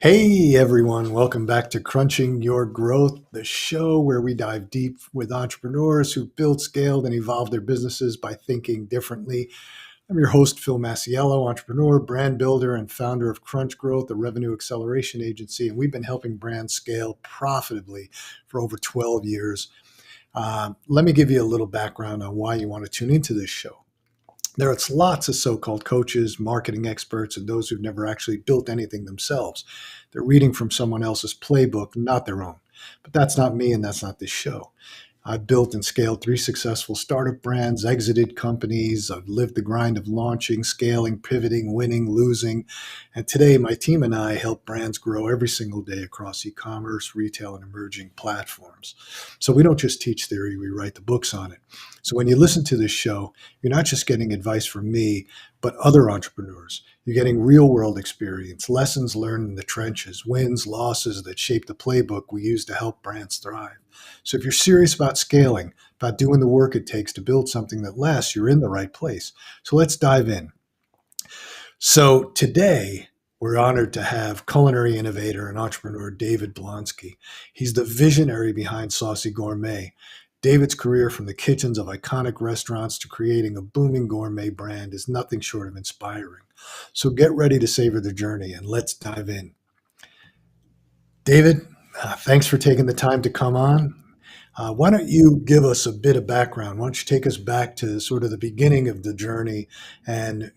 Hey everyone, welcome back to Crunching Your Growth, the show where we dive deep with entrepreneurs who built, scaled, and evolved their businesses by thinking differently. I'm your host, Phil Masiello, entrepreneur, brand builder, and founder of Crunch Growth, a revenue acceleration agency. And we've been helping brands scale profitably for over 12 years. Let me give you a little background on why you want to tune into this show. There's lots of so-called coaches, marketing experts, and those who've never actually built anything themselves. They're reading from someone else's playbook, not their own. But that's not me, and that's not this show. I've built and scaled 3 successful startup brands, exited companies. I've lived the grind of launching, scaling, pivoting, winning, losing. And today, my team and I help brands grow every single day across e-commerce, retail, and emerging platforms. So we don't just teach theory, we write the books on it. So when you listen to this show, you're not just getting advice from me, but other entrepreneurs. You're getting real world experience, lessons learned in the trenches, wins, losses that shape the playbook we use to help brands thrive. So if you're serious about scaling, about doing the work it takes to build something that lasts, you're in the right place. So let's dive in. So today, we're honored to have culinary innovator and entrepreneur David Blonsky. He's the visionary behind Saucy Gourmet. David's career from the kitchens of iconic restaurants to creating a booming gourmet brand is nothing short of inspiring. So get ready to savor the journey and let's dive in. David, thanks for taking the time to come on. Why don't you give us a bit of background? Why don't you take us back to sort of the beginning of the journey and,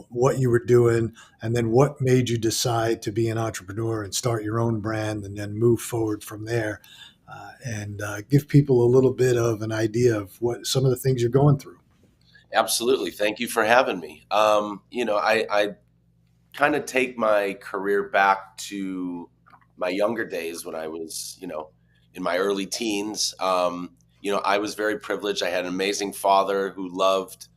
what you were doing and then what made you decide to be an entrepreneur and start your own brand and then move forward from there and give people a little bit of an idea of what some of the things you're going through. Absolutely. Thank you for having me. I kind of take my career back to my younger days when I was, in my early teens. I was very privileged. I had an amazing father who loved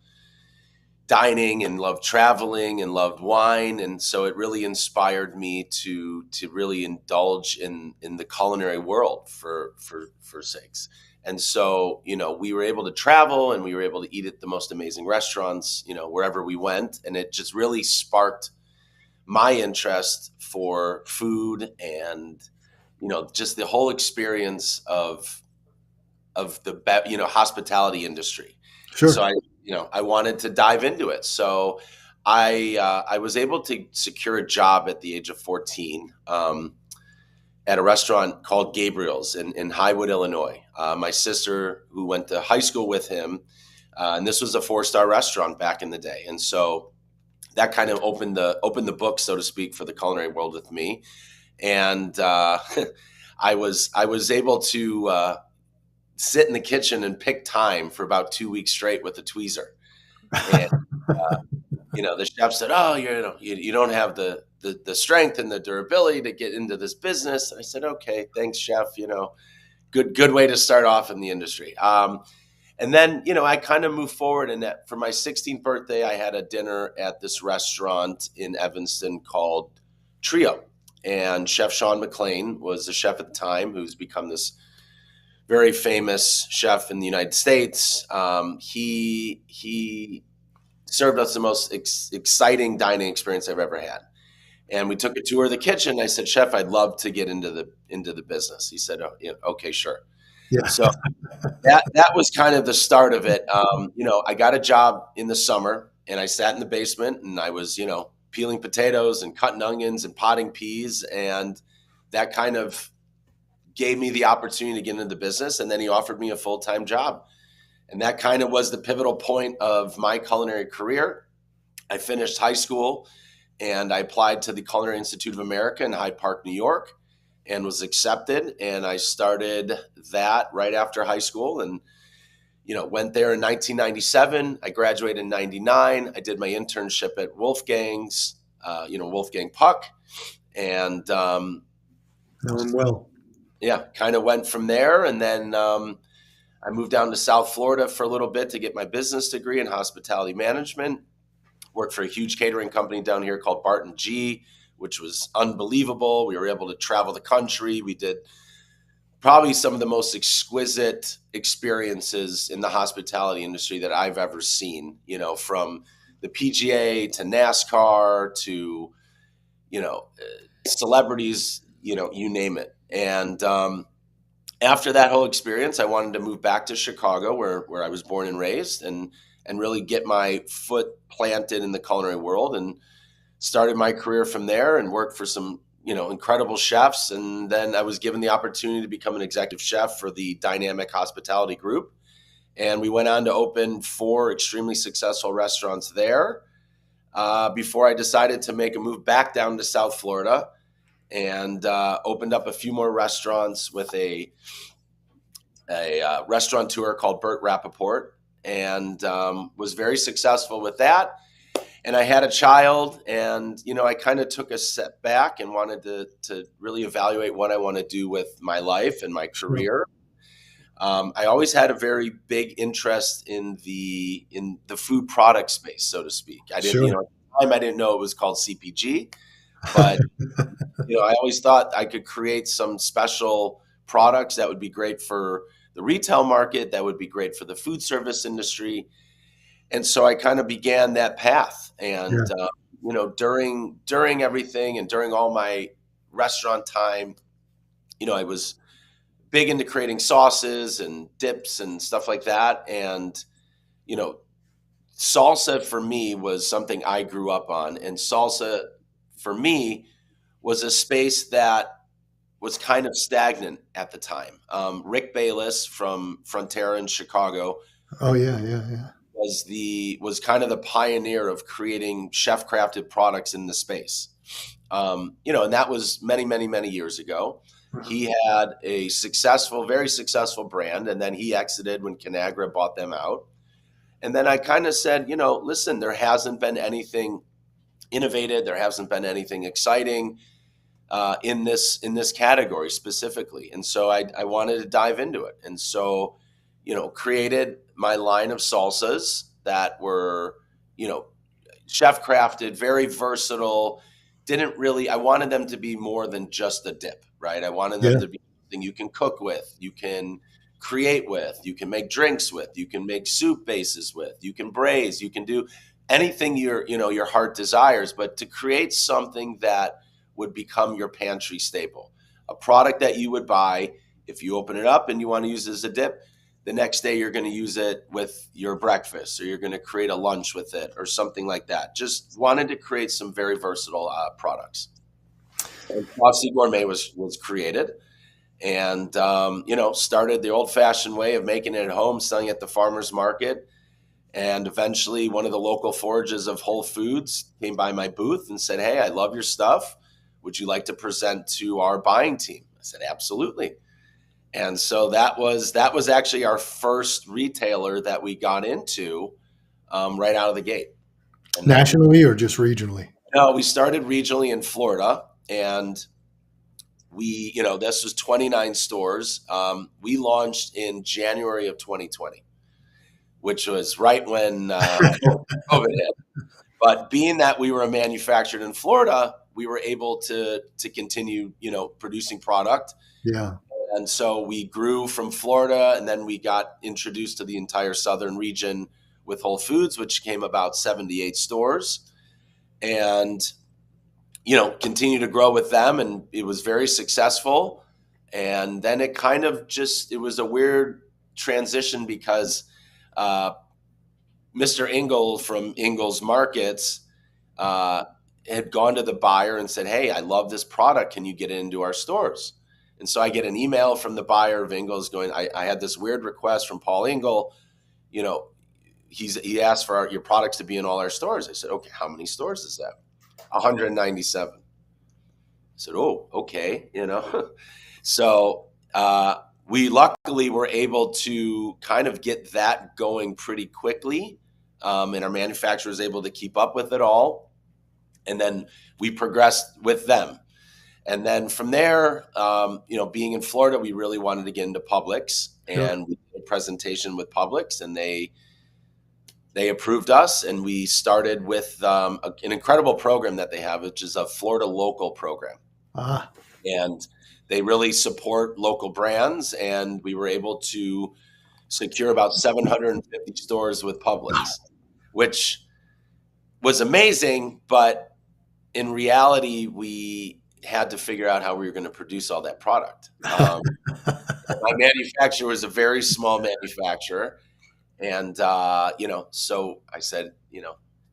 dining and loved traveling and loved wine, and so it really inspired me to really indulge in the culinary world for sakes. And so, we were able to travel and we were able to eat at the most amazing restaurants, wherever we went, and it just really sparked my interest for food and just the whole experience of the hospitality industry. And so Sure. I wanted to dive into it. So I was able to secure a job at the age of 14 at a restaurant called Gabriel's in Highwood, Illinois. My sister, who went to high school with him, and this was a 4-star restaurant back in the day, and so that kind of opened the book, so to speak, for the culinary world with me. And I was able to sit in the kitchen and pick time for about 2 weeks straight with a tweezer. And the chef said, "Oh, you don't have the strength and the durability to get into this business." And I said, "Okay, thanks, chef. Good way to start off in the industry." And then I kind of moved forward, and that for my 16th birthday, I had a dinner at this restaurant in Evanston called Trio, and Chef Sean McLean was the chef at the time, who's become this very famous chef in the United States. He served us the most exciting dining experience I've ever had. And we took a tour of the kitchen. I said, "Chef, I'd love to get into the business." He said, "Oh, yeah, okay, sure." Yeah. So that was kind of the start of it. I got a job in the summer, and I sat in the basement, and I was, peeling potatoes and cutting onions and potting peas, and that kind of gave me the opportunity to get into the business. And then he offered me a full-time job, and that kind of was the pivotal point of my culinary career. I finished high school, and I applied to the Culinary Institute of America in Hyde Park, New York, and was accepted. And I started that right after high school, and went there in 1997. I graduated in 99. I did my internship at Wolfgang's, Wolfgang Puck, and Know him well. yeah, kind of went from there. And then I moved down to South Florida for a little bit to get my business degree in hospitality management. Worked for a huge catering company down here called Barton G, which was unbelievable. We were able to travel the country. We did probably some of the most exquisite experiences in the hospitality industry that I've ever seen, from the PGA to NASCAR to, celebrities, you name it. And after that whole experience, I wanted to move back to Chicago, where I was born and raised, and really get my foot planted in the culinary world, and started my career from there and worked for some incredible chefs. And then I was given the opportunity to become an executive chef for the Dynamic Hospitality Group, and we went on to open 4 extremely successful restaurants there before I decided to make a move back down to South Florida, and opened up a few more restaurants with a restaurateur called Burt Rappaport, and was very successful with that. And I had a child, and I kind of took a step back and wanted to really evaluate what I want to do with my life and my Sure. career. I always had a very big interest in the food product space, so to speak. I didn't, Sure. at the time I didn't know it was called CPG, but I always thought I could create some special products that would be great for the retail market, that would be great for the food service industry. And so I kind of began that path. And Yeah. during everything, and during all my restaurant time, I was big into creating sauces and dips and stuff like that. And you know, salsa for me was something I grew up on, and salsa for me was a space that was kind of stagnant at the time. Rick Bayless from Frontera in Chicago Oh yeah, yeah, yeah. was kind of the pioneer of creating chef crafted products in the space. And that was many, many, many years ago. Uh-huh. He had a successful, very successful brand, and then he exited when Conagra bought them out. And then I kind of said, listen, there hasn't been anything innovative, there hasn't been anything exciting in this category specifically, and so I wanted to dive into it, and so created my line of salsas that were you know chef crafted, very versatile. Didn't really, I wanted them to be more than just a dip, right? I wanted them Yeah. to be something you can cook with, you can create with, you can make drinks with, you can make soup bases with, you can braise, you can do anything your heart desires, but to create something that would become your pantry staple, a product that you would buy if you open it up and you want to use it as a dip. The next day you're going to use it with your breakfast, or you're going to create a lunch with it or something like that. Just wanted to create some very versatile products. And Saucy Gourmet was created, and started the old fashioned way of making it at home, selling at the farmer's market. And eventually one of the local forages of Whole Foods came by my booth and said, "Hey, I love your stuff. Would you like to present to our buying team?" I said, "Absolutely." And so that was actually our first retailer that we got into right out of the gate. And then Nationally or just regionally? no, we started regionally in Florida, and this was 29 stores. We launched in January of 2020, which was right when COVID hit. But being that we were manufactured in Florida, we were able to continue, producing product. Yeah. And so we grew from Florida, and then we got introduced to the entire southern region with Whole Foods, which came about 78 stores, and continue to grow with them, and it was very successful. And then it kind of it was a weird transition because Mr. Ingle from Ingle's Markets had gone to the buyer and said, "Hey, I love this product. Can you get it into our stores?" And so I get an email from the buyer of Ingle's going, I had this weird request from Paul Ingle. You know, he asked for your products to be in all our stores. I said, "Okay, how many stores is that?" 197. I said, "Oh, okay." So we luckily were able to kind of get that going pretty quickly, and our manufacturer was able to keep up with it all. And then we progressed with them. And then from there, being in Florida, we really wanted to get into Publix, Sure. and we did a presentation with Publix, and they approved us, and we started with an incredible program that they have, which is a Florida local program. Ah, And they really support local brands, and we were able to secure about 750 stores with Publix, which was amazing. But in reality, we had to figure out how we were going to produce all that product. My manufacturer was a very small manufacturer. And, so I said,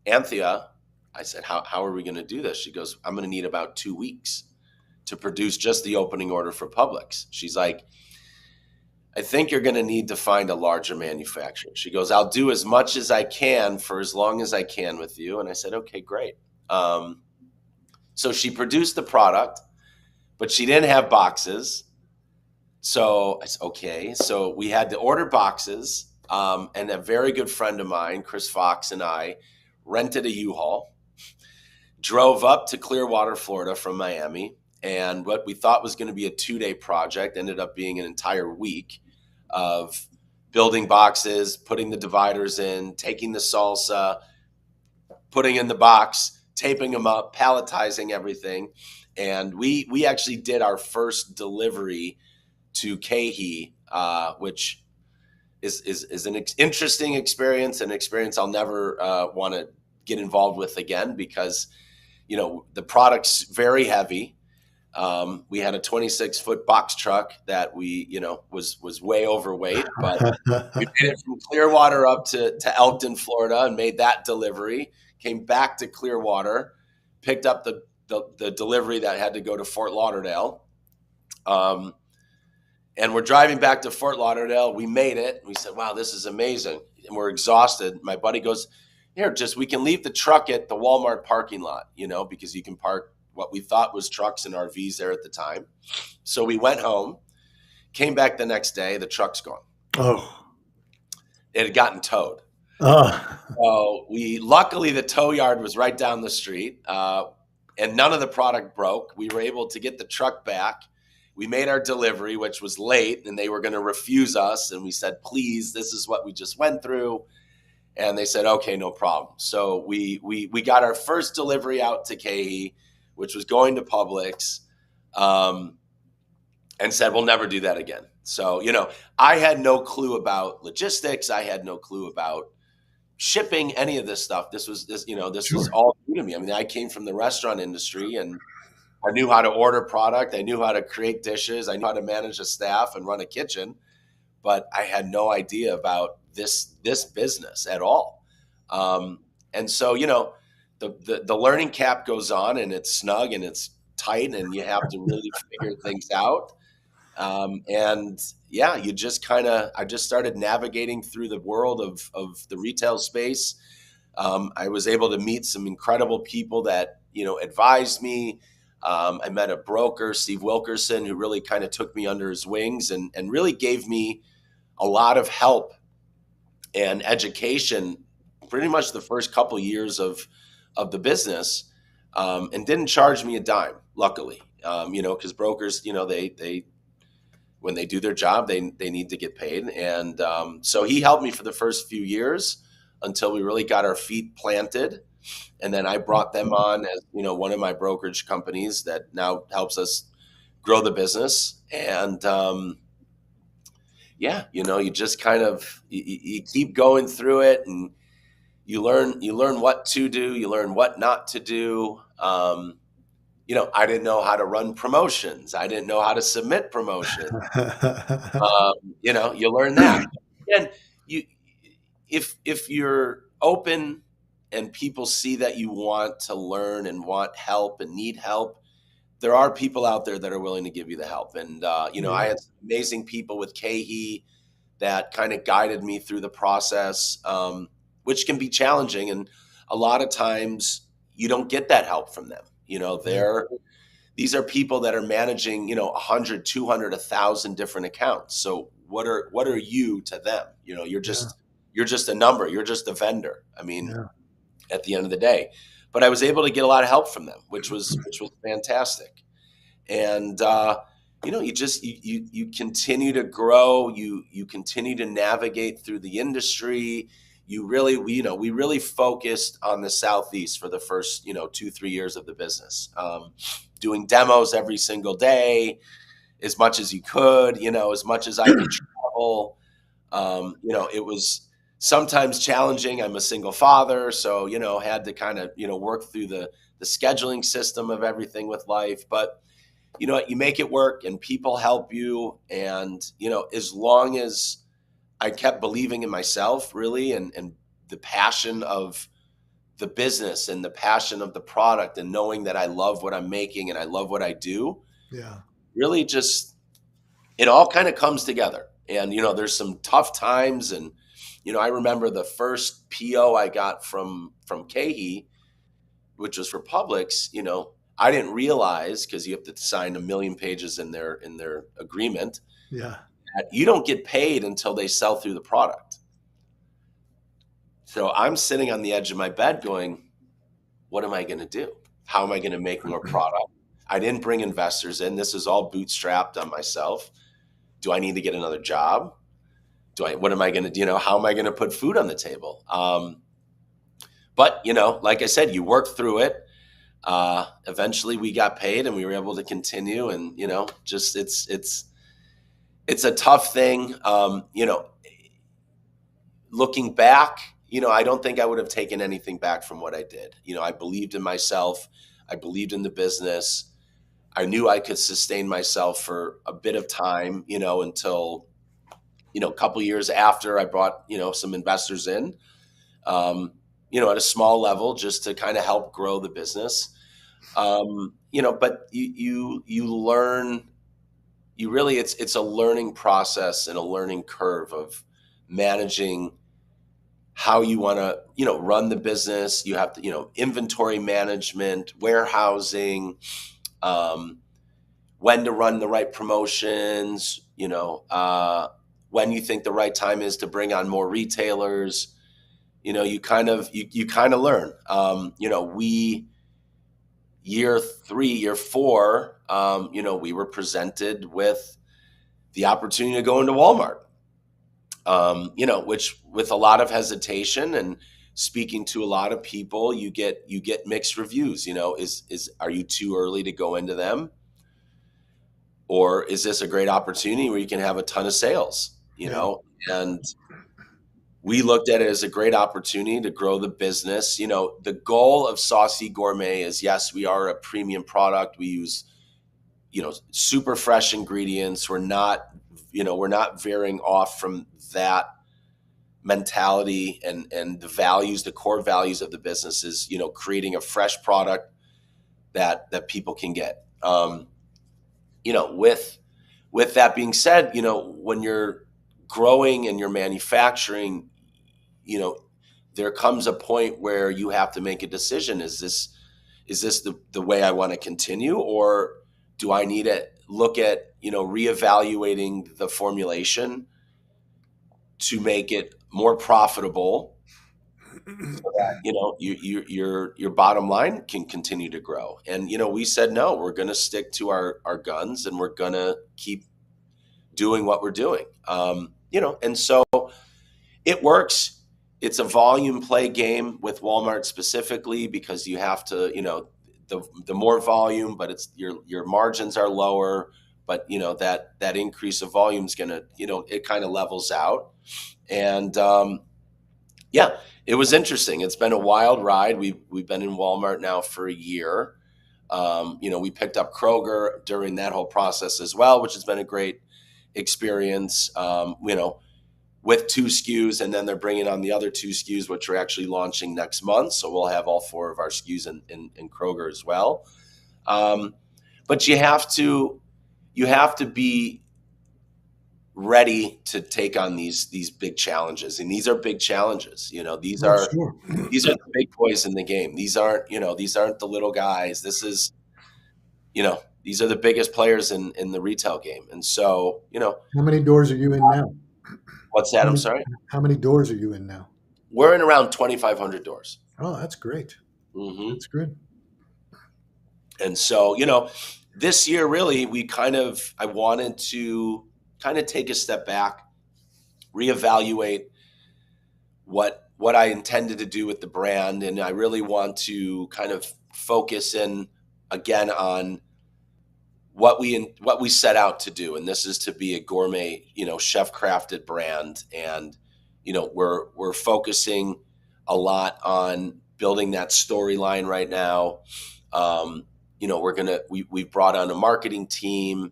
Anthea, I said, how are we going to do this? She goes, I'm going to need about 2 weeks to produce just the opening order for Publix. She's like, I think you're going to need to find a larger manufacturer. She goes, I'll do as much as I can for as long as I can with you. And I said, okay, great. So she produced the product, but she didn't have boxes. So I said, okay. So we had to order boxes. And a very good friend of mine, Chris Fox, and I rented a U-Haul, drove up to Clearwater, Florida from Miami. And what we thought was going to be a 2-day project ended up being an entire week of building boxes, putting the dividers in, taking the salsa, putting in the box, taping them up, palletizing everything. And we actually did our first delivery to Kehi, which is an interesting experience, an experience I'll never want to get involved with again because, the product's very heavy. We had a 26-foot box truck that was way overweight, but we made it from Clearwater up to Elkton, Florida, and made that delivery. Came back to Clearwater, picked up the delivery that had to go to Fort Lauderdale. And we're driving back to Fort Lauderdale. We made it. We said, wow, this is amazing. And we're exhausted. My buddy goes, here, we can leave the truck at the Walmart parking lot, because you can park what we thought was trucks and RVs there at the time. So we went home, came back the next day. The truck's gone. Oh. It had gotten towed. Oh. So luckily the tow yard was right down the street, and none of the product broke. We were able to get the truck back. We made our delivery, which was late, and they were going to refuse us. And we said, please, this is what we just went through. And they said, okay, no problem. So we got our first delivery out to Kehi, which was going to Publix, and said, we'll never do that again. So, I had no clue about logistics. I had no clue about shipping, any of this stuff. This was all new to me. I mean, I came from the restaurant industry, and I knew how to order product. I knew how to create dishes. I knew how to manage a staff and run a kitchen, but I had no idea about this business at all. And so, the learning cap goes on, and it's snug and it's tight, and you have to really figure things out. And yeah, I just started navigating through the world of the retail space. I was able to meet some incredible people that, advised me. I met a broker, Steve Wilkerson, who really kind of took me under his wings and really gave me a lot of help and education pretty much the first couple years of the business, and didn't charge me a dime, luckily, because brokers, they when they do their job, they need to get paid. And so he helped me for the first few years until we really got our feet planted. And then I brought them on as, one of my brokerage companies that now helps us grow the business. And you just kind of, you keep going through it, and you learn what to do, you learn what not to do. I didn't know how to run promotions. I didn't know how to submit promotions. You learn that. And if you're open and people see that you want to learn and want help and need help, there are people out there that are willing to give you the help. And, I had some amazing people with Kehi that kind of guided me through the process, which can be challenging. And a lot of times you don't get that help from them. These are people that are managing, 100, 200, 1,000 different accounts. So what are you to them? You're just a number. You're just a vendor. I mean, at the end of the day, but I was able to get a lot of help from them, which was fantastic. And, you continue to grow, you continue to navigate through the industry. We really focused on the Southeast for the first, 2-3 years of the business, doing demos every single day, as much as you could, as much as I could travel. It was sometimes challenging. I'm a single father, so had to kind of work through the scheduling system of everything with life. But you know what, you make it work, and people help you. And as long as I kept believing in myself, really, and the passion of the business and the passion of the product, and knowing that I love what I'm making and I love what I do, Yeah. really just it all kind of comes together. And there's some tough times, and I remember the first PO I got from Kehi, which was for Publix. I didn't realize, because you have to sign a million pages in their agreement, Yeah. that you don't get paid until they sell through the product. So I'm sitting on the edge of my bed going, what am I going to do? How am I going to make more product? I didn't bring investors in. This is all bootstrapped on myself. Do I need to get another job? What am I going to do? How am I going to put food on the table? But like I said, you work through it. Eventually we got paid, and we were able to continue. And just it's a tough thing. Looking back, I don't think I would have taken anything back from what I did. I believed in myself. I believed in the business. I knew I could sustain myself for a bit of time, until, a couple years after I brought, some investors in, at a small level, just to kind of help grow the business. But you learn, it's a learning process and a learning curve of managing how you want to, run the business. You have to, inventory management, warehousing, when to run the right promotions, when you think the right time is to bring on more retailers. You kind of learn. We year 3, year 4, we were presented with the opportunity to go into Walmart. Which, with a lot of hesitation and speaking to a lot of people, you get mixed reviews. Are you too early to go into them, or is this a great opportunity where you can have a ton of sales? Yeah. And we looked at it as a great opportunity to grow the business. The goal of Saucy Gourmet is, yes, we are a premium product. We use super fresh ingredients. We're not veering off from that mentality, and the core values of the business is, creating a fresh product that people can get. With that being said, when you're growing and you're manufacturing, there comes a point where you have to make a decision. Is this the way I want to continue, or do I need to look at, reevaluating the formulation to make it more profitable, so that your bottom line can continue to grow? And we said no, we're going to stick to our guns, and we're going to keep doing what we're doing. And so it works. It's a volume play game with Walmart specifically, because you have to, the more volume, but it's your margins are lower. But that increase of volume is gonna, it kind of levels out. And yeah, it was interesting. It's been a wild ride. We've been in Walmart now for a year. We picked up Kroger during that whole process as well, which has been a great experience. With 2 SKUs, and then they're bringing on the other 2 SKUs, which are actually launching next month. So we'll have all 4 of our SKUs in Kroger as well. But you have to be ready to take on these big challenges, and these are big challenges. These Oh, are sure. these are the big boys in the game. These aren't the little guys. This is these are the biggest players in the retail game. And so How many doors are you in now? what's that? How I'm many, sorry. how many doors are you in now? We're in around 2,500 doors. Oh, that's great. Hmm. That's good. And so, this year, really, I wanted to kind of take a step back, reevaluate what I intended to do with the brand. And I really want to kind of focus in again on what we set out to do. And this is to be a gourmet, chef crafted brand. And, we're focusing a lot on building that storyline right now. We've brought on a marketing team.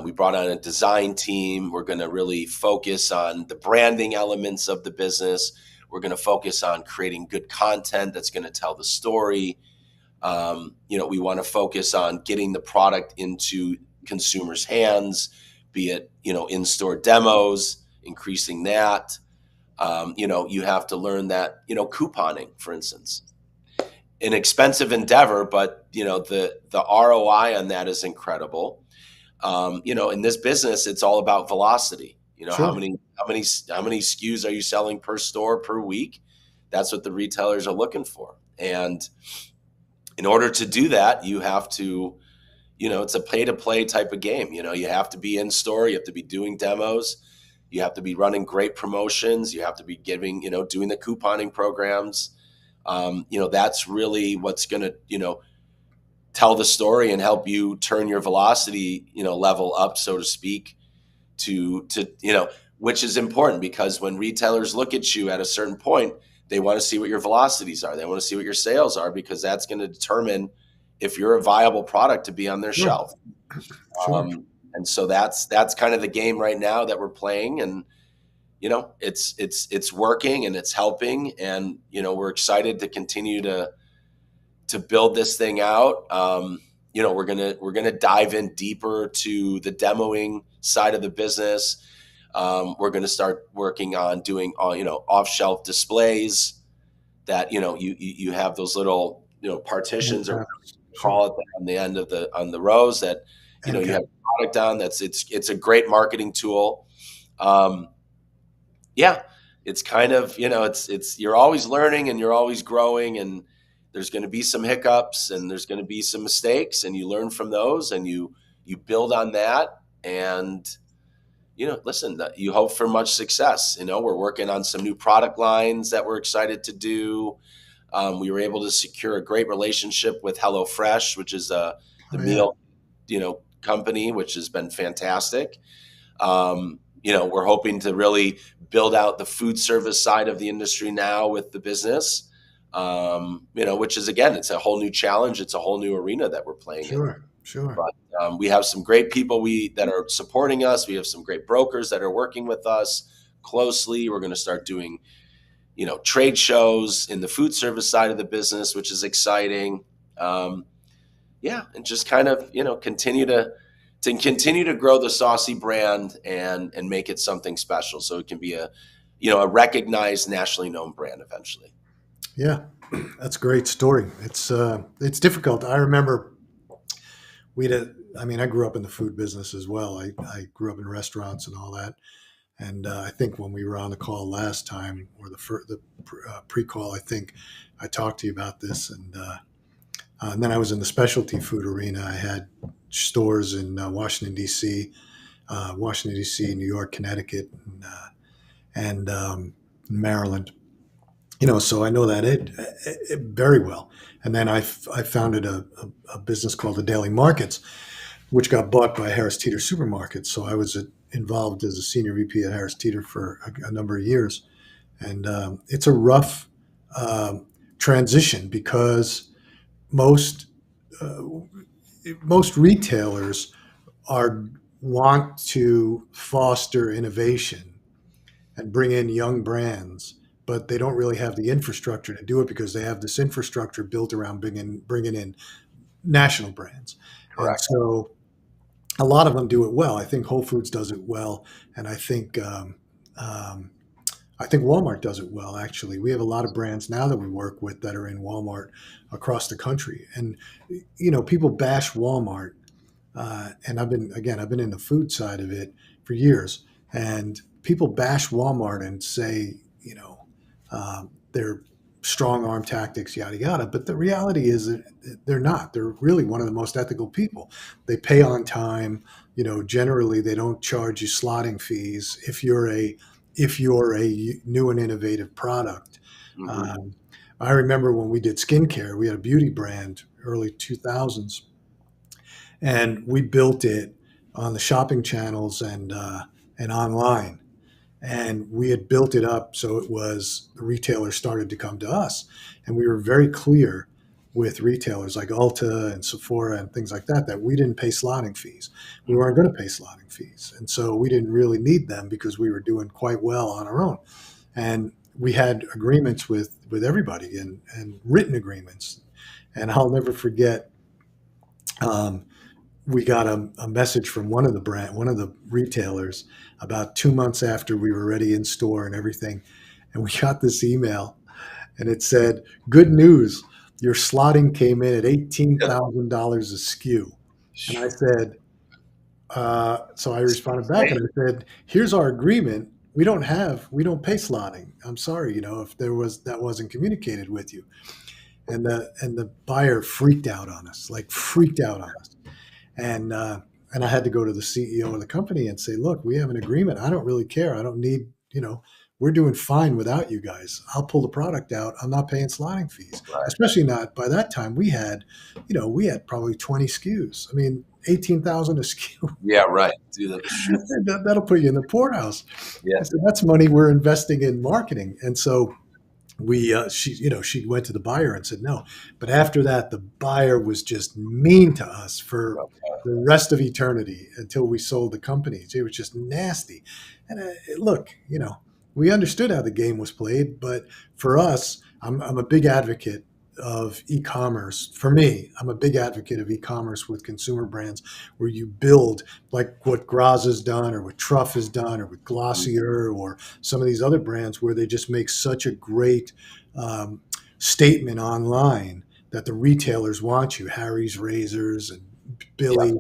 We brought on a design team. We're going to really focus on the branding elements of the business. We're going to focus on creating good content that's going to tell the story. We want to focus on getting the product into consumers' hands, be it, in-store demos, increasing that. You have to learn that, couponing, for instance, an expensive endeavor, but the ROI on that is incredible. In this business, it's all about velocity. How Sure. many SKUs are you selling per store per week? That's what the retailers are looking for. And in order to do that, you have to, it's a pay to play type of game. You have to be in store, you have to be doing demos, you have to be running great promotions, you have to be giving, doing the couponing programs. That's really what's going to, tell the story and help you turn your velocity, level up, so to speak, to which is important, because when retailers look at you at a certain point, they want to see what your velocities are. They want to see what your sales are, because that's going to determine if you're a viable product to be on their Sure. shelf. Sure. And so that's kind of the game right now that we're playing, and it's working and it's helping, and we're excited to continue to build this thing out. We're gonna dive in deeper to the demoing side of the business. We're gonna start working on doing off shelf displays that you have those little And partitions, or whatever you sure. call it, on the end of the rows that And you cap. have product on. It's a great marketing tool. Um, yeah, it's kind of, it's you're always learning and you're always growing, and there's going to be some hiccups and there's going to be some mistakes, and you learn from those, and you build on that, and listen, you hope for much success. We're working on some new product lines that we're excited to do. We were able to secure a great relationship with HelloFresh, which is the Oh yeah. meal company, which has been fantastic. We're hoping to really build out the food service side of the industry now with the business, which is, again, it's a whole new challenge. It's a whole new arena that we're playing in. Sure. Sure. But we have some great people that are supporting us. We have some great brokers that are working with us closely. We're going to start doing, trade shows in the food service side of the business, which is exciting. And just kind of, continue to grow the Saucy brand and make it something special, so it can be a recognized, nationally known brand eventually. Yeah. That's a great story. It's difficult. I remember I grew up in the food business as well. I grew up in restaurants and all that. And I think when we were on the call last time, or the pre-call, I think I talked to you about this. And then I was in the specialty food arena. I had stores in Washington D.C., New York, Connecticut, and Maryland. So I know that it very well. And then I founded a business called the Daily Markets, which got bought by Harris Teeter Supermarkets. So I was involved as a senior VP at Harris Teeter for a number of years, and it's a rough transition, because most uh, most retailers are want to foster innovation and bring in young brands, but they don't really have the infrastructure to do it, because they have this infrastructure built around bringing in national brands. And Correct. so a lot of them do it well. I think Whole Foods does it well, and um, I think Walmart does it well. Actually, we have a lot of brands now that we work with that are in Walmart across the country, and people bash Walmart, and I've been in the food side of it for years, and people bash Walmart and say, they're strong arm tactics, yada yada. But the reality is that they're not. They're really one of the most ethical people. They pay on time. Generally they don't charge you slotting fees if you're a new and innovative product. Hmm. Um, I remember when we did skincare, we had a beauty brand early 2000s, and we built it on the shopping channels and online. And we had built it up so it was the retailers started to come to us. And we were very clear with retailers like Ulta and Sephora and things like that, that we didn't pay slotting fees. We weren't going to pay slotting fees. And so we didn't really need them because we were doing quite well on our own. And we had agreements with everybody and written agreements. And I'll never forget, um, we got a message from one of the retailers about 2 months after we were ready in store and everything. And we got this email and it said, "Good news, your slotting came in at $18,000 a SKU." And I said, so I responded back and Great. I said, "Here's our agreement. We don't pay slotting. I'm sorry, if that wasn't communicated with you." And the buyer freaked out on us, like freaked out on us. And and I had to go to the CEO of the company and say, "Look, we have an agreement. I don't really care. I don't need, we're doing fine without you guys. I'll pull the product out. I'm not paying slotting fees, Right. especially not by that time. We had probably 20 SKUs. I mean, 18,000 a SKU. Yeah, right. Do the That'll put you in the poorhouse." yeah, I said, "That's money we're investing in marketing." And so she went to the buyer and said no. But after that, the buyer was just mean to us for the rest of eternity until we sold the company. It was just nasty. And look, we understood how the game was played, but for us, I'm a big advocate of e-commerce. For me, I'm a big advocate of e-commerce with consumer brands where you build like what Graz has done or what Truff has done or with Glossier or some of these other brands where they just make such a great um, statement online that the retailers want you. Harry's Razors and yeah, Billy,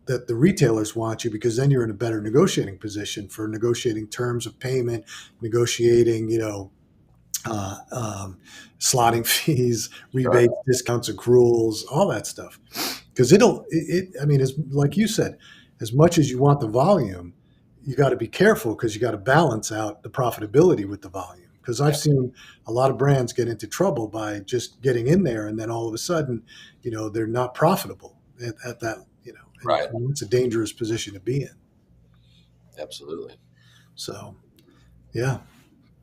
that the retailers want you because then you're in a better negotiating position for negotiating terms of payment, negotiating, slotting fees, sure. rebates, discounts, accruals, all that stuff. Because I mean, as like you said, as much as you want the volume, you got to be careful because you got to balance out the profitability with the volume. Because I've Yeah, seen a lot of brands get into trouble by just getting in there, and then all of a sudden, they're not profitable at that, right. and it's a dangerous position to be in. Absolutely. So, yeah.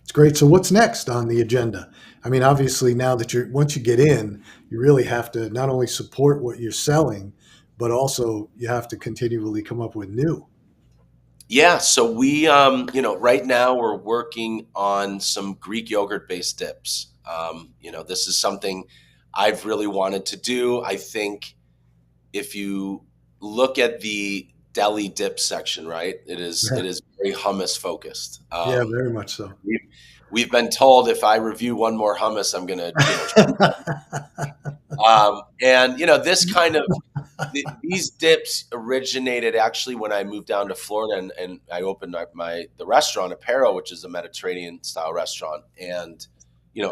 It's great. So what's next on the agenda? I mean, obviously now that once you get in, you really have to not only support what you're selling, but also you have to continually come up with new. Yeah, so we, right now we're working on some Greek yogurt based dips. This is something I've really wanted to do. I think if you look at the deli dip section, right, it is Yeah, it is very hummus focused. yeah, very much so. We've been told if I review one more hummus, I'm gonna, and this kind of these dips originated actually when I moved down to Florida and I opened the restaurant Apero, which is a Mediterranean style restaurant, and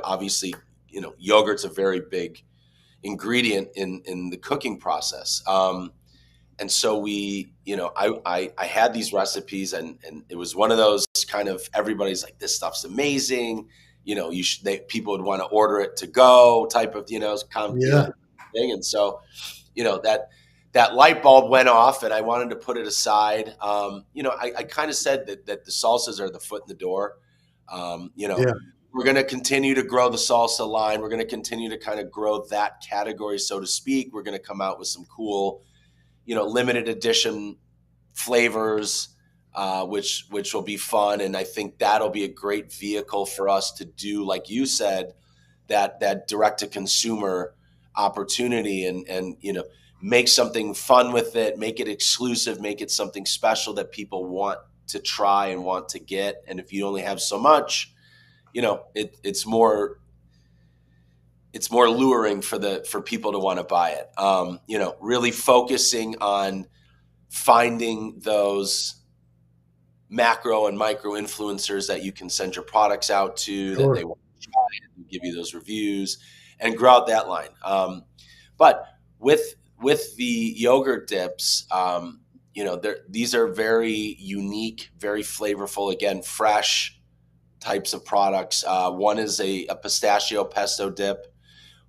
obviously yogurt's a very big ingredient in the cooking process. And so I had these recipes and it was one of those kind of everybody's like, this stuff's amazing. People would want to order it to go type of, Yeah, thing. And so, that light bulb went off and I wanted to put it aside. I kind of said that the salsas are the foot in the door. yeah, We're going to continue to grow the salsa line. We're going to continue to kind of grow that category, so to speak. We're going to come out with some cool, limited edition flavors, which will be fun. And I think that'll be a great vehicle for us to do, like you said, that direct to consumer opportunity and make something fun with it, make it exclusive, make it something special that people want to try and want to get. And if you only have so much, it's more luring for people to want to buy it. Really focusing on finding those macro and micro influencers that you can send your products out to, that they sure. want to try it and give you those reviews and grow out that line. But with the yogurt dips, these are very unique, very flavorful, again, fresh types of products. One is a pistachio pesto dip.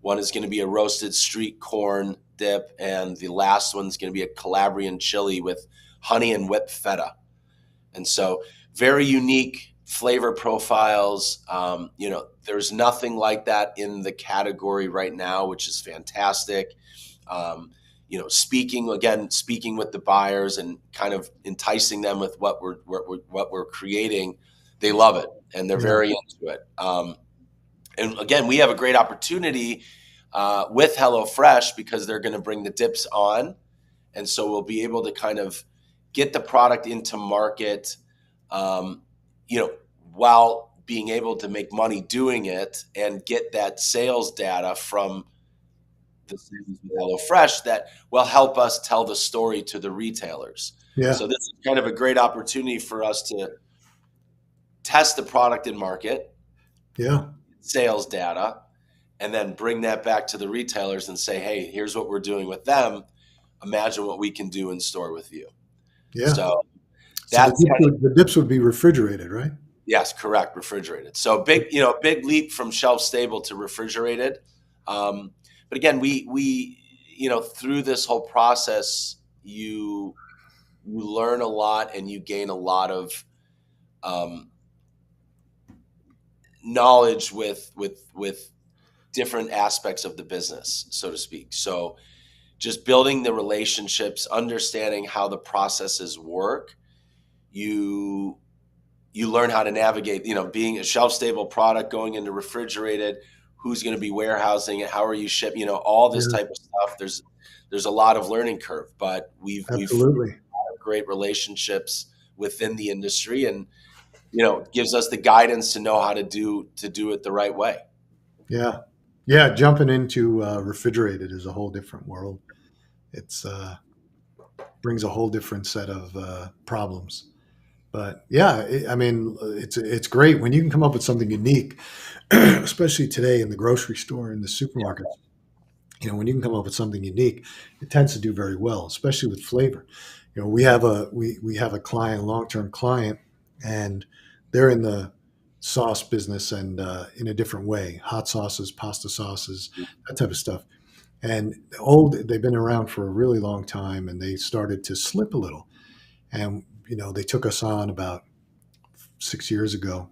One is going to be a roasted street corn dip, and the last one's going to be a Calabrian chili with honey and whipped feta. And so very unique flavor profiles. There's nothing like that in the category right now, which is fantastic. Speaking with the buyers and kind of enticing them with what we're creating, they love it and they're Yeah. very into it. And again, we have a great opportunity with HelloFresh because they're going to bring the dips on, and so we'll be able to kind of get the product into market, um, you know, while being able to make money doing it and get that sales data from the sales with HelloFresh that will help us tell the story to the retailers. Yeah. So this is kind of a great opportunity for us to test the product in market, Yeah. sales data, and then bring that back to the retailers and say, hey, here's what we're doing with them. Imagine what we can do in store with you. Yeah. So So that's kind of, the dips would be refrigerated, right? yes, correct, refrigerated. So big leap from shelf stable to refrigerated. But again, we through this whole process, you learn a lot and you gain a lot of um, knowledge with different aspects of the business, so to speak. So just building the relationships, understanding how the processes work, you you learn how to navigate, being a shelf stable product going into refrigerated, who's going to be warehousing it, how are you shipping, all this Yeah. type of stuff. There's a lot of learning curve, but we've Absolutely. great relationships within the industry, and gives us the guidance to know how to do it the right way. Yeah. Yeah. Jumping into refrigerated is a whole different world. It's brings a whole different set of problems. But yeah, I mean, it's great when you can come up with something unique, especially today in the grocery store and the supermarkets. When you can come up with something unique, it tends to do very well, especially with flavor. We have a client, long term client, and they're in the sauce business and in a different way, hot sauces, pasta sauces, that type of stuff. And they've been around for a really long time, and they started to slip a little. And they took us on about 6 years ago.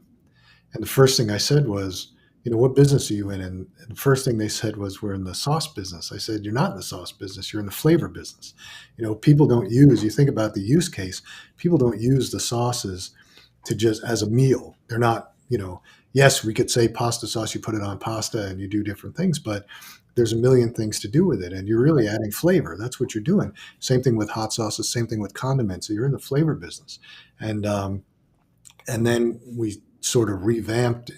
And the first thing I said was, what business are you in? And the first thing they said was, we're in the sauce business. I said, you're not in the sauce business. You're in the flavor business. People don't use, you think about the use case, people don't use the sauces to just as a meal. They're not, yes, we could say pasta sauce, you put it on pasta and you do different things, but there's a million things to do with it. And you're really adding flavor. That's what you're doing. Same thing with hot sauces, same thing with condiments. So you're in the flavor business. And then we sort of revamped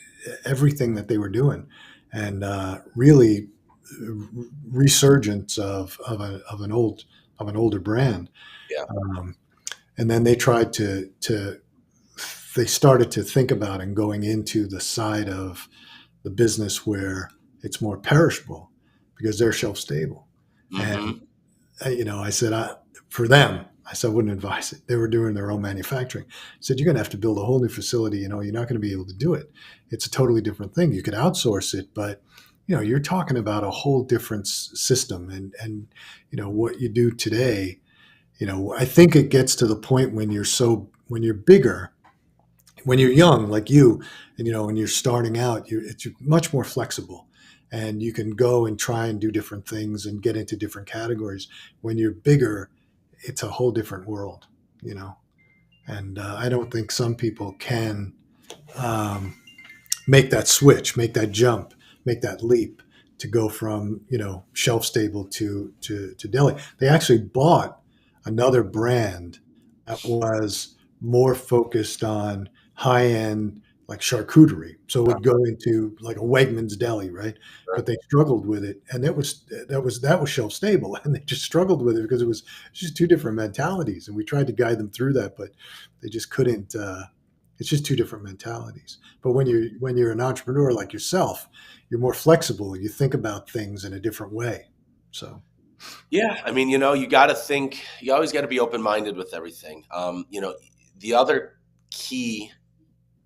everything that they were doing, and really resurgence of an older brand. Yeah. Um, and then they started to think about and going into the side of the business where it's more perishable because they're shelf stable. And Hmm. I said, for them, I said, I wouldn't advise it. They were doing their own manufacturing. I said, you're going to have to build a whole new facility. You're not going to be able to do it. It's a totally different thing. You could outsource it, but you're talking about a whole different system. And what you do today. I think it gets to the point when you're bigger, when you're young like you, and when you're starting out, it's much more flexible, and you can go and try and do different things and get into different categories. When you're bigger, it's a whole different world, you know. And I don't think some people can um, make that switch, make that jump, make that leap to go from shelf stable to deli. They actually bought another brand that was more focused on high end like charcuterie, so it would go into like a Wegmans deli, right? But they struggled with it, and that was shelf stable, and they just struggled with it because it was just two different mentalities, and we tried to guide them through that, but they just couldn't. It's just two different mentalities. But when you're an entrepreneur like yourself, you're more flexible. You think about things in a different way. So Yeah, I mean, you got to think. You always got to be open minded with everything. The other key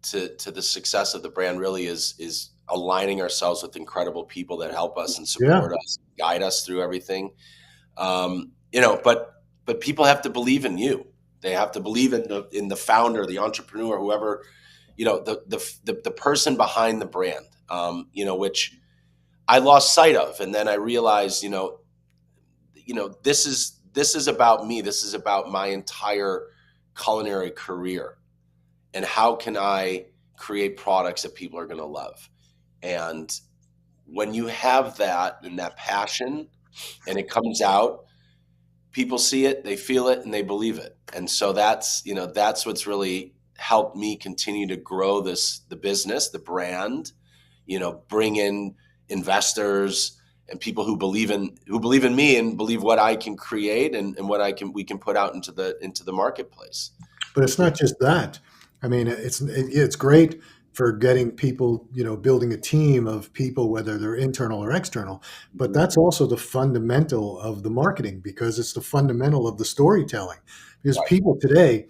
to the success of the brand really is aligning ourselves with incredible people that help us and yeah, support us, guide us through everything. But people have to believe in you. They have to believe in the founder, the entrepreneur, whoever, the person behind the brand, which I lost sight of. And then I realized, this is about me. This is about my entire culinary career. And how can I create products that people are going to love? And when you have that and that passion and it comes out, people see it, they feel it, and they believe it. And so that's what's really helped me continue to grow the business, the brand, bring in investors and people who believe in me and believe what I can create and what we can put out into the marketplace. But it's not just that. I mean, it's great for getting people, building a team of people, whether they're internal or external. But Mhm. that's also the fundamental of the marketing, because it's the fundamental of the storytelling. Because Right. people today,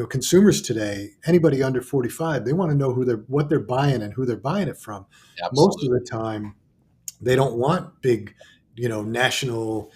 consumers today, anybody under 45, they want to know what they're buying and who they're buying it from. Most of Absolutely. the time, they don't want big, national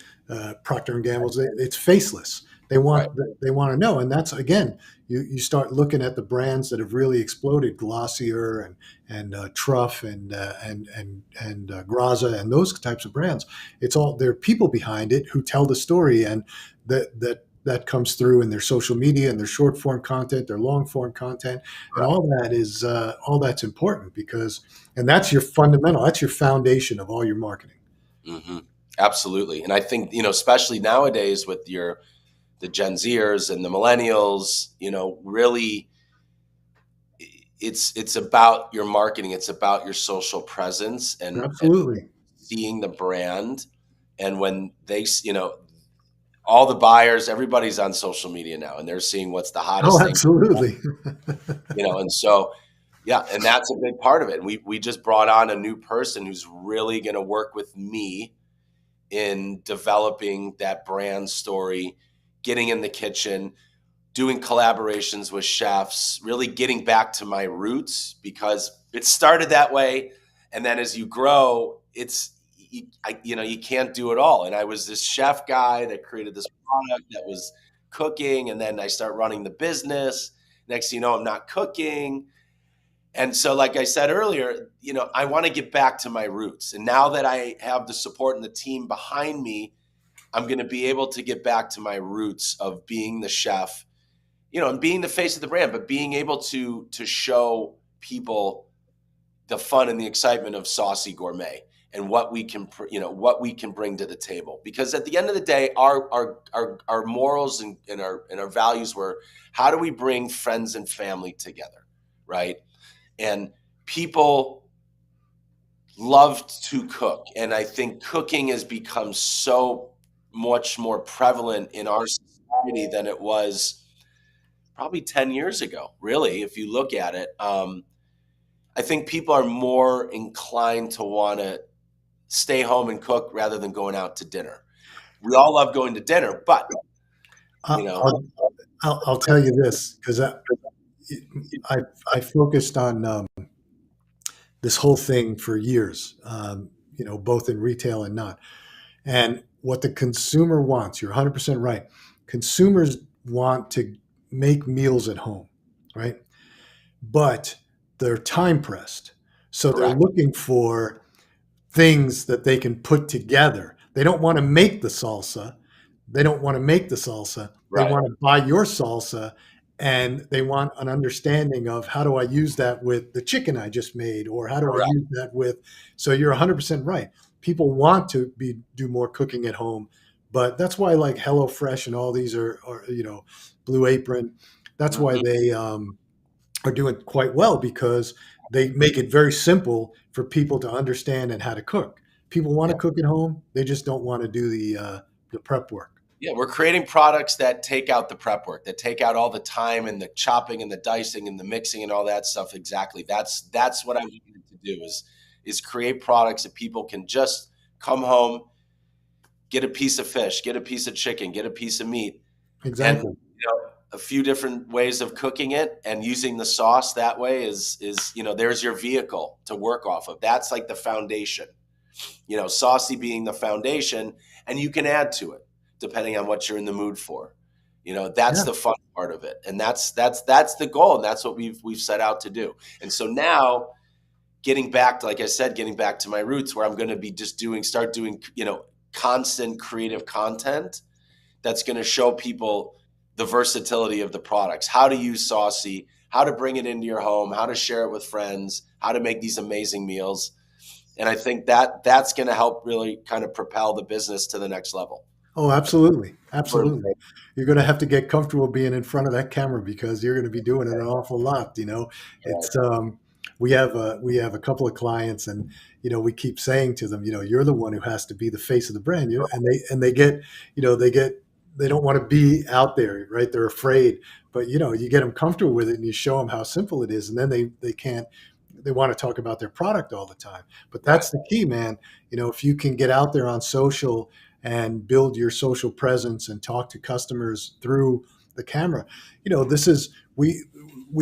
Procter and Gamble's. It's faceless. They Right. want they want to know, and that's again, you start looking at the brands that have really exploded, Glossier and Truff and Graza and those types of brands. It's all there are people behind it who tell the story, and that comes through in their social media and their short form content, their long form content, and Right. all that's important, because and that's your fundamental, that's your foundation of all your marketing. Hmm. Absolutely. And I think, especially nowadays with the Gen Zers and the millennials, really it's about your marketing. It's about your social presence and Absolutely. seeing the brand. And when all the buyers, everybody's on social media now and they're seeing what's the Oh, hottest thing, absolutely. and so, yeah, and that's a big part of it. And we just brought on a new person who's really going to work with me in developing that brand story, getting in the kitchen, doing collaborations with chefs, really getting back to my roots, because it started that way. And then as you grow, you can't do it all. And I was this chef guy that created this product that was cooking. And then I start running the business. Next thing you know, I'm not cooking. And so, like I said earlier, I want to get back to my roots. And now that I have the support and the team behind me, I'm going to be able to get back to my roots of being the chef, and being the face of the brand, but being able to show people the fun and the excitement of Saucy Gourmet and what we can, what we can bring to the table. Because at the end of the day, our morals and our values were, how do we bring friends and family together, right? And people love to cook, and I think cooking has become so much more prevalent in our society than it was probably 10 years ago, really, if you look at it. I think people are more inclined to want to stay home and cook rather than going out to dinner. We all love going to dinner, but, I- you know, I'll, I'll tell you this, because I, I focused on this whole thing for years, both in retail and not. And what the consumer wants, you're 100% right. Consumers want to make meals at home, right? But they're time pressed. So they're correct. looking for things that they can put together. They don't want to make the salsa. They don't want to make the salsa. They Right, want to buy your salsa, and they want an understanding of, how do I use that with the chicken I just made, or how do I correct. use that with. So you're 100% right. People want to do more cooking at home, but that's why, like, HelloFresh and all these are Blue Apron. That's why Hmm. they are doing quite well, because they make it very simple for people to understand and how to cook. People want to Yeah. cook at home; they just don't want to do the prep work. Yeah, we're creating products that take out the prep work, that take out all the time and the chopping and the dicing and the mixing and all that stuff. Exactly. That's what I'm looking to do is create products that people can just come home, get a piece of fish, get a piece of chicken, get a piece of meat, and Exactly. a few different ways of cooking it, and using the sauce that way is there's your vehicle to work off of. That's like the foundation. Saucy being the foundation, and you can add to it depending on what you're in the mood for. That's Yeah. the fun part of it, and that's the goal, and that's what we've set out to do. And so now, getting back to, like I said, getting back to my roots, where I'm going to be just start doing, constant creative content that's going to show people the versatility of the products, how to use Saucy, how to bring it into your home, how to share it with friends, how to make these amazing meals. And I think that that's going to help really kind of propel the business to the next level. Oh, absolutely. Absolutely. For- You're going to have to get comfortable being in front of that camera because you're going to be doing it an awful lot. Right. It's, we have a couple of clients and, we keep saying to them, you're the one who has to be the face of the brand, and they get, they get, they don't want to be out there, right? They're afraid, but you get them comfortable with it and you show them how simple it is. And then they can't, they want to talk about their product all the time, but Right. that's the key, man. If you can get out there on social and build your social presence and talk to customers through the camera. This is we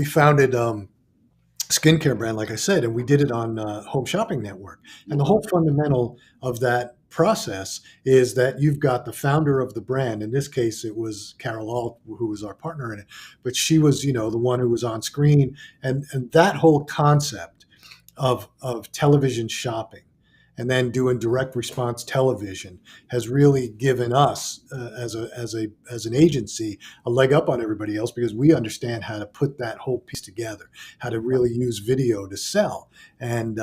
founded skincare brand, like I said, and we did it on Home Shopping Network. And the Mhm. whole fundamental of that process is that you've got the founder of the brand. In this case, it was Carol Alt, who was our partner in it, but she was, the one who was on screen, and that whole concept of television shopping and then doing direct response television has really given us as an agency a leg up on everybody else because we understand how to put that whole piece together, how to really use video to sell, and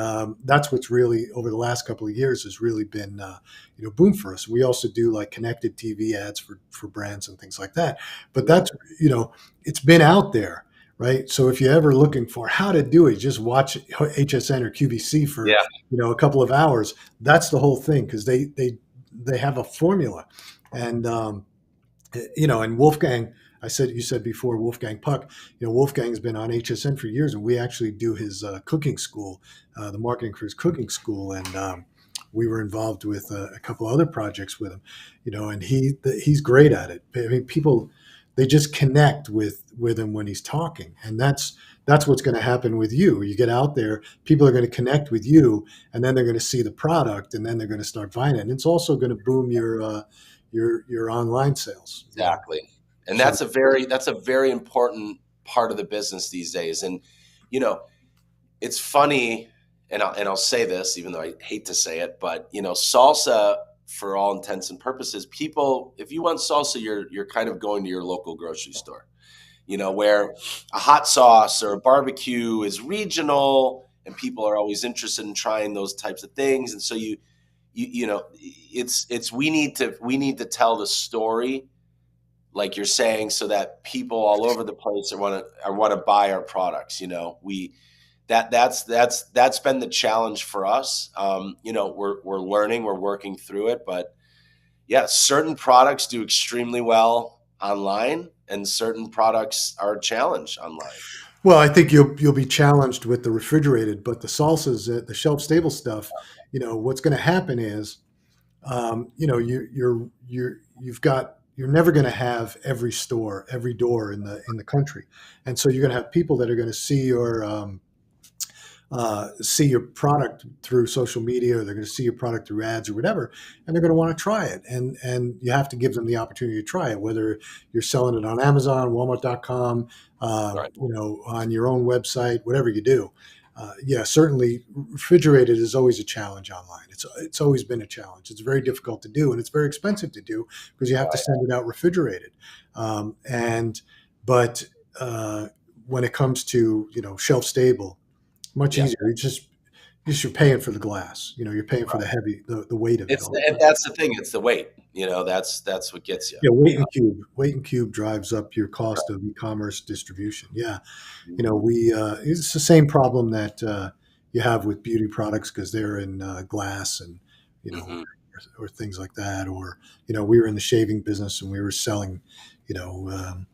that's what's really over the last couple of years has really been boom for us. We also do like connected TV ads for brands and things like that, but Yeah. that's it's been out there, right? So if you're ever looking for how to do it, just watch HSN or QVC for Yeah. a couple of hours. That's the whole thing because they have a formula, and and Wolfgang. I said you said before Wolfgang Puck. Wolfgang's been on HSN for years, and we actually do his cooking school, the Marketing Cruise Cooking School, and we were involved with a couple other projects with him. And he's great at it. I mean, people they just connect with him when he's talking, and that's what's going to happen with you. You get out there, people are going to connect with you, and then they're going to see the product, and then they're going to start buying it. And it's also going to boom your online sales. Exactly. And So that's a very important part of the business these days. And you know, it's funny, and I'll say this, even though I hate to say it, but salsa, for all intents and purposes, people, if you want salsa, you're kind of going to your local grocery store. Where a hot sauce or a barbecue is regional, and people are always interested in trying those types of things. And so it's we need to tell the story, like you're saying, so that people all over the place want to buy our products. We that's been the challenge for us. We're learning, we're working through it, but yeah, certain products do extremely well online, and certain products are a challenge online. well, I think you'll be challenged with the refrigerated, but the salsas, the shelf stable stuff. What's going to happen is you're never going to have every door in the country, and so you're going to have people that are going to see your product through social media, or they're going to see your product through ads or whatever, and they're going to want to try it. And you have to give them the opportunity to try it, whether you're selling it on Amazon, Walmart.com, Right. on your own website, whatever you do. Yeah, certainly refrigerated is always a challenge online. It's always been a challenge. It's very difficult to do, and it's very expensive to do because you have to Right. send it out refrigerated. And but when it comes to shelf stable, much Yeah. easier. You're paying for the glass. You're paying for Right. the weight of it all. And that's the thing. It's the weight. That's what gets you. Yeah, You know. weight and cube drives up your cost Right. of e-commerce distribution. Yeah, Mhm. we it's the same problem that you have with beauty products because they're in glass and you know Mhm. or things like that. Or we were in the shaving business and we were selling you know um,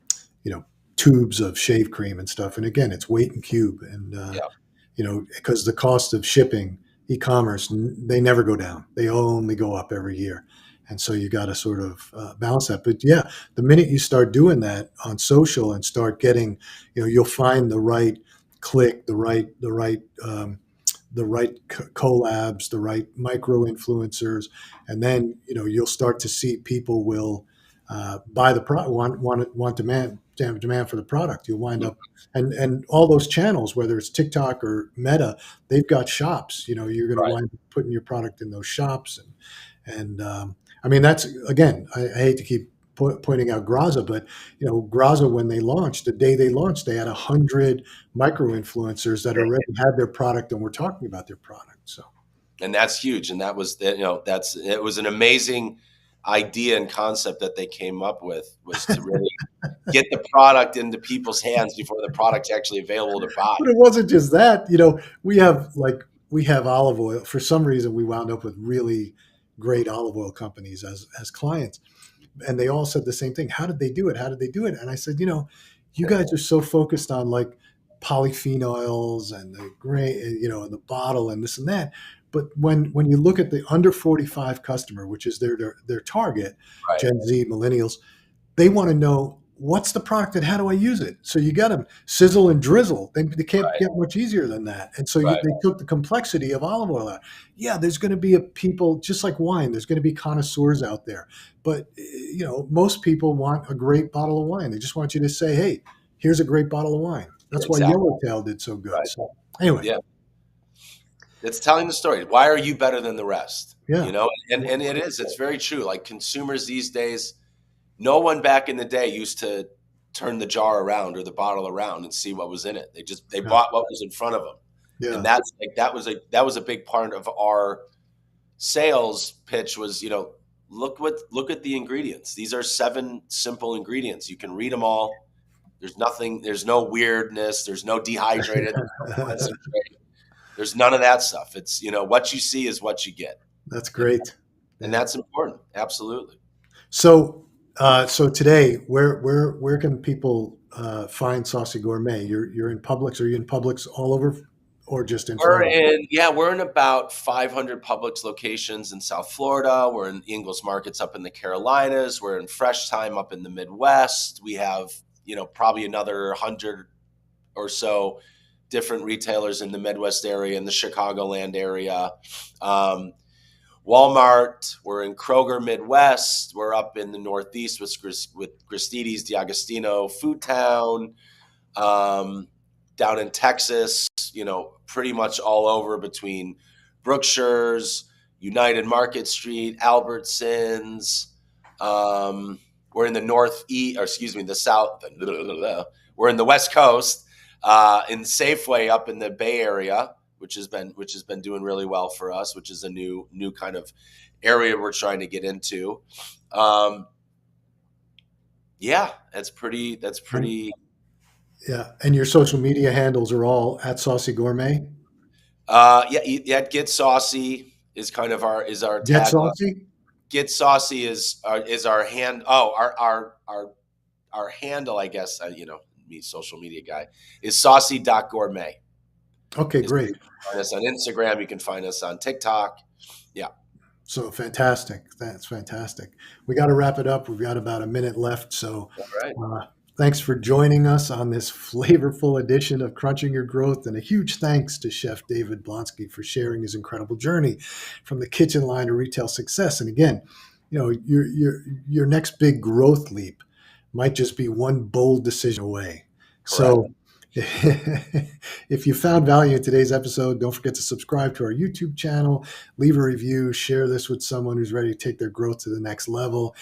you know tubes of shave cream and stuff. And again, it's weight and cube, and Yeah. because the cost of shipping e-commerce, they never go down. They only go up every year. And so you got to sort of balance that. But yeah, the minute you start doing that on social and start getting, you'll find the right click, the right collabs, the right micro influencers, and then you'll start to see people will buy the product, want demand for the product. You'll wind Mhm. up, and all those channels, whether it's TikTok or Meta, they've got shops. You're going to Right. wind up putting your product in those shops, and I mean that's again, I hate to keep pointing out Graza, but Graza when they launched, the day they launched, they had 100 micro influencers that already had their product and were talking about their product. So And that's huge. And that was, it was an amazing idea and concept that they came up with, was to really get the product into people's hands before the product's actually available to buy. But it wasn't just that. We have olive oil. For some reason, we wound up with really great olive oil companies as clients, and they all said the same thing. How did they do it? How did they do it? And I said, you guys are so focused on like polyphenols and the grain, and the bottle and this and that. But when you look at the under 45 customer, which is their target, Right. Gen Z, millennials, they want to know what's the product and how do I use it? So you got them sizzle and drizzle. They can't Right. get much easier than that. And so Right. they took the complexity of olive oil out. Yeah, there's going to be a people just like wine. There's going to be connoisseurs out there, but most people want a great bottle of wine. They just want you to say, "Hey, here's a great bottle of wine." That's why Exactly. Yellowtail did so good. Right. So anyway, Yeah. It's telling the story. Why are you better than the rest? yeah, And it is. It's very true. Like consumers these days, no one back in the day used to turn the jar around or the bottle around and see what was in it. They yeah, bought what was in front of them. And yeah, that's like that was a big part of our sales pitch was, look at the ingredients. These are 7 simple ingredients. You can read them all. There's no weirdness, there's no dehydrated, there's no concentrate. There's none of that stuff. It's, what you see is what you get. that's And, great. and Yeah. that's important. Absolutely. So today, where can people find Saucy Gourmet? You're in Publix. Are you in Publix all over, or just in Florida? We're in about 500 Publix locations in South Florida. We're in Ingles Markets up in the Carolinas. We're in Fresh Time up in the Midwest. We have, probably another 100 or so different retailers in the Midwest area, in the Chicagoland area. Um, Walmart. We're in Kroger Midwest. We're up in the Northeast with Gristedes, D'Agostino, Food Town. Down in Texas, pretty much all over between Brookshire's, United Market Street, Albertsons. We're in the northeast, or excuse me, the south. We're in the West Coast, in Safeway up in the Bay Area, which has been doing really well for us, which is a new kind of area we're trying to get into. Yeah, that's pretty. Yeah, and your social media handles are all at Saucy Gourmet. Yeah. Get saucy is kind of our Get tagline. Saucy. Get saucy is our hand. Oh, our handle, I guess. Me, social media guy, is saucy.gourmet. Okay, Is great. find us on Instagram. You can find us on TikTok. Yeah. So fantastic. That's fantastic. We got to wrap it up. We've got about a minute left. So All right. thanks for joining us on this flavorful edition of Crunching Your Growth. And a huge thanks to Chef David Blonsky for sharing his incredible journey from the kitchen line to retail success. And again, your next big growth leap might just be one bold decision away. Correct. So if you found value in today's episode, don't forget to subscribe to our YouTube channel, leave a review, share this with someone who's ready to take their growth to the next level.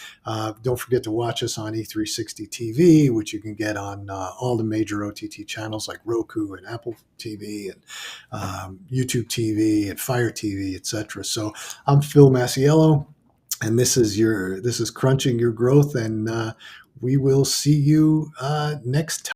Don't forget to watch us on E360 TV, which you can get on all the major OTT channels like Roku and Apple TV and YouTube TV and Fire TV, etc. So I'm Phil Masiello, and this is Crunching Your Growth, and we will see you next time.